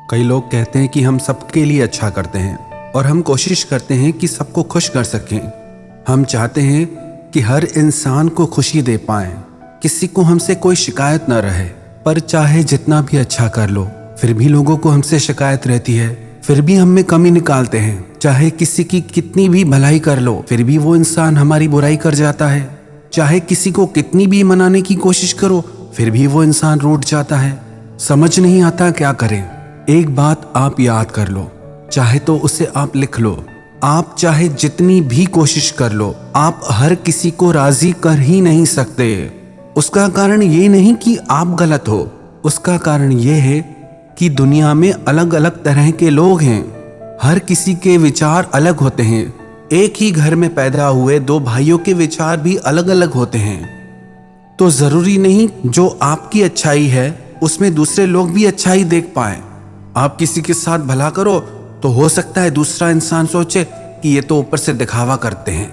कई लोग कहते हैं कि हम सबके लिए अच्छा करते हैं और हम कोशिश करते हैं कि सबको खुश कर सकें। हम चाहते हैं कि हर इंसान को खुशी दे पाएं, किसी को हमसे कोई शिकायत न रहे। पर चाहे जितना भी अच्छा कर लो, फिर भी लोगों को हमसे शिकायत रहती है, फिर भी हम में कमी निकालते हैं। चाहे किसी की कितनी भी भलाई कर लो, फिर भी वो इंसान हमारी बुराई कर जाता है। चाहे किसी को कितनी भी मनाने की कोशिश करो, फिर भी वो इंसान रूठ जाता है। समझ नहीं आता क्या करें। एक बात आप याद कर लो, चाहे तो उसे आप लिख लो। आप चाहे जितनी भी कोशिश कर लो, आप हर किसी को राजी कर ही नहीं सकते। उसका कारण ये नहीं कि आप गलत हो, उसका कारण ये है कि दुनिया में अलग अलग तरह के लोग हैं। हर किसी के विचार अलग होते हैं। एक ही घर में पैदा हुए दो भाइयों के विचार भी अलग अलग होते हैं। तो जरूरी नहीं जो आपकी अच्छाई है उसमें दूसरे लोग भी अच्छाई देख पाए। आप किसी के साथ भला करो तो हो सकता है दूसरा इंसान सोचे कि ये तो ऊपर से दिखावा करते हैं।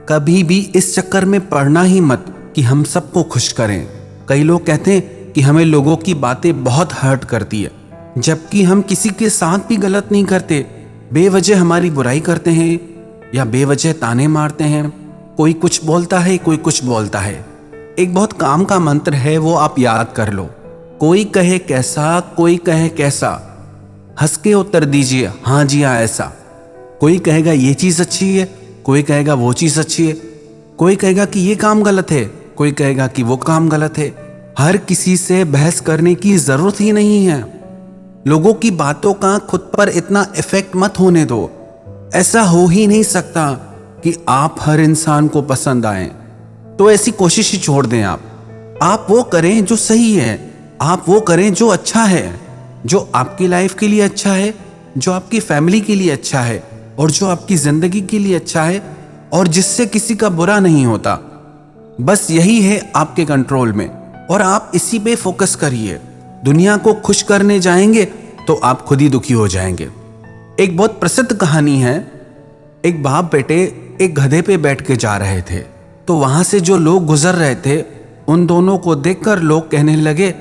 कभी भी इस चक्कर में पड़ना ही मत कि हम सबको खुश करें। कई लोग कहते हैं कि हमें लोगों की बातें बहुत हर्ट करती है, जबकि हम किसी के साथ भी गलत नहीं करते। बेवजह हमारी बुराई करते हैं या बेवजह ताने मारते हैं। कोई कुछ बोलता है, कोई कुछ बोलता है। एक बहुत काम का मंत्र है, वो आप याद कर लो। कोई कहे कैसा, कोई कहे कैसा, हंस के उत्तर दीजिए हाँ जी हाँ ऐसा। कोई कहेगा ये चीज अच्छी है, कोई कहेगा वो चीज अच्छी है। कोई कहेगा कि ये काम गलत है, कोई कहेगा कि वो काम गलत है। हर किसी से बहस करने की जरूरत ही नहीं है। लोगों की बातों का खुद पर इतना इफेक्ट मत होने दो। ऐसा हो ही नहीं सकता कि आप हर इंसान को पसंद आए। तो ऐसी कोशिश ही छोड़ दें। आप वो करें जो सही है, आप वो करें जो अच्छा है, जो आपकी लाइफ के लिए अच्छा है, जो आपकी फैमिली के लिए अच्छा है और जो आपकी जिंदगी के लिए अच्छा है और जिससे किसी का बुरा नहीं होता। बस यही है आपके कंट्रोल में और आप इसी पे फोकस करिए। दुनिया को खुश करने जाएंगे तो आप खुद ही दुखी हो जाएंगे। एक बहुत प्रसिद्ध कहानी है। एक बाप बेटे एक गधे पे बैठ के जा रहे थे, तो वहां से जो लोग गुजर रहे थे उन दोनों को देखकर लोग कहने लगे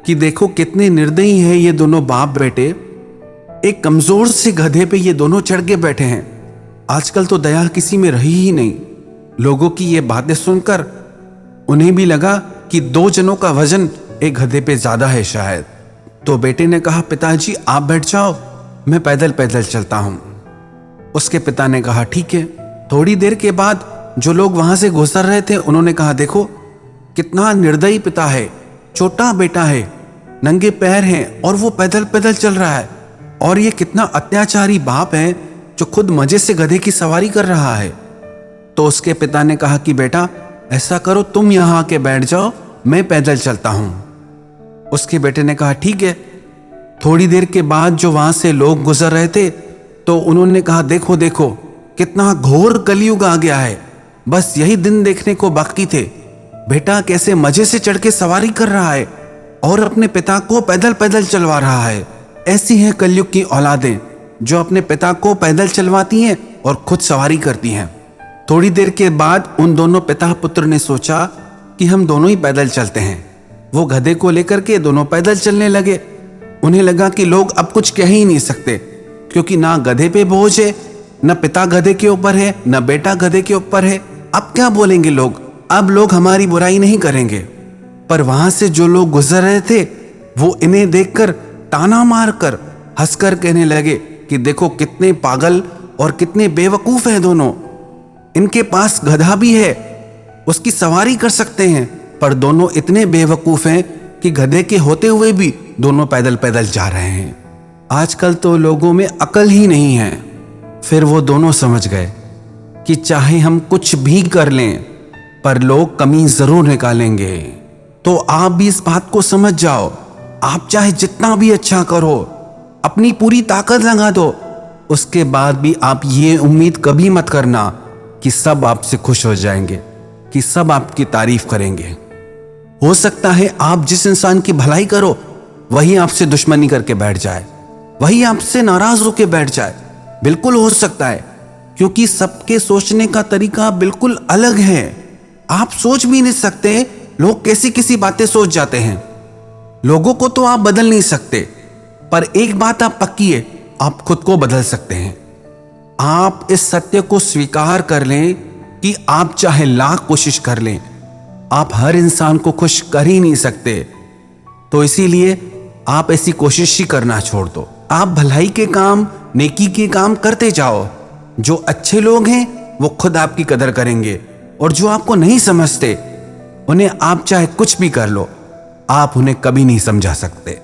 कि देखो कितने निर्दयी हैं ये दोनों बाप बेटे। एक कमजोर से गधे पे ये दोनों चढ़ के बैठे हैं। आजकल तो दया किसी में रही ही नहीं। लोगों की ये बातें सुनकर उन्हें भी लगा कि दो जनों का वजन एक गधे पे ज्यादा है शायद। तो बेटे ने कहा पिताजी आप बैठ जाओ, मैं पैदल पैदल चलता हूं। उसके पिता ने कहा ठीक है। थोड़ी देर के बाद जो लोग वहां से गुजर रहे थे उन्होंने कहा देखो कितना निर्दयी पिता है, छोटा बेटा है, नंगे पैर हैं और वो पैदल पैदल चल रहा है। और ये कितना अत्याचारी बाप है जो खुद मजे से गधे की सवारी कर रहा है। तो उसके पिता ने कहा कि बेटा ऐसा करो तुम यहां आके बैठ जाओ, मैं पैदल चलता हूं। उसके बेटे ने कहा ठीक है। थोड़ी देर के बाद जो वहां से लोग गुजर रहे थे तो उन्होंने कहा देखो देखो कितना घोर कलयुग आ गया है, बस यही दिन देखने को बाकी थे। बेटा कैसे मजे से चढ़ के सवारी कर रहा है और अपने पिता को पैदल पैदल चलवा रहा है। ऐसी हैं कलयुग की औलादें जो अपने पिता को पैदल चलवाती हैं और खुद सवारी करती हैं। थोड़ी देर के बाद उन दोनों पिता पुत्र ने सोचा कि हम दोनों ही पैदल चलते हैं। वो गधे को लेकर के दोनों पैदल चलने लगे। उन्हें लगा कि लोग अब कुछ कह ही नहीं सकते, क्योंकि ना गधे पे बोझ है, न पिता गधे के ऊपर है, न बेटा गधे के ऊपर है। अब क्या बोलेंगे लोग? अब लोग हमारी बुराई नहीं करेंगे। पर वहां से जो लोग गुजर रहे थे वो इन्हें देखकर ताना मारकर हंसकर कहने लगे कि देखो कितने पागल और कितने बेवकूफ हैं दोनों। इनके पास गधा भी है, उसकी सवारी कर सकते हैं, पर दोनों इतने बेवकूफ हैं कि गधे के होते हुए भी दोनों पैदल पैदल जा रहे हैं। आजकल तो लोगों में अकल ही नहीं है। फिर वो दोनों समझ गए कि चाहे हम कुछ भी कर लें पर लोग कमी जरूर निकालेंगे। तो आप भी इस बात को समझ जाओ। आप चाहे जितना भी अच्छा करो, अपनी पूरी ताकत लगा दो, उसके बाद भी आप ये उम्मीद कभी मत करना कि सब आपसे खुश हो जाएंगे, कि सब आपकी तारीफ करेंगे। हो सकता है आप जिस इंसान की भलाई करो वही आपसे दुश्मनी करके बैठ जाए, वही आपसे नाराज होकर बैठ जाए। बिल्कुल हो सकता है, क्योंकि सबके सोचने का तरीका बिल्कुल अलग है। आप सोच भी नहीं सकते लोग कैसी किसी बातें सोच जाते हैं। लोगों को तो आप बदल नहीं सकते, पर एक बात आप पक्की है, आप खुद को बदल सकते हैं। आप इस सत्य को स्वीकार कर लें कि आप चाहे लाख कोशिश कर लें, आप हर इंसान को खुश कर ही नहीं सकते। तो इसीलिए आप ऐसी कोशिश ही करना छोड़ दो। आप भलाई के काम, नेकी के काम करते जाओ। जो अच्छे लोग हैं वो खुद आपकी कदर करेंगे, और जो आपको नहीं समझते उन्हें आप चाहे कुछ भी कर लो, आप उन्हें कभी नहीं समझा सकते।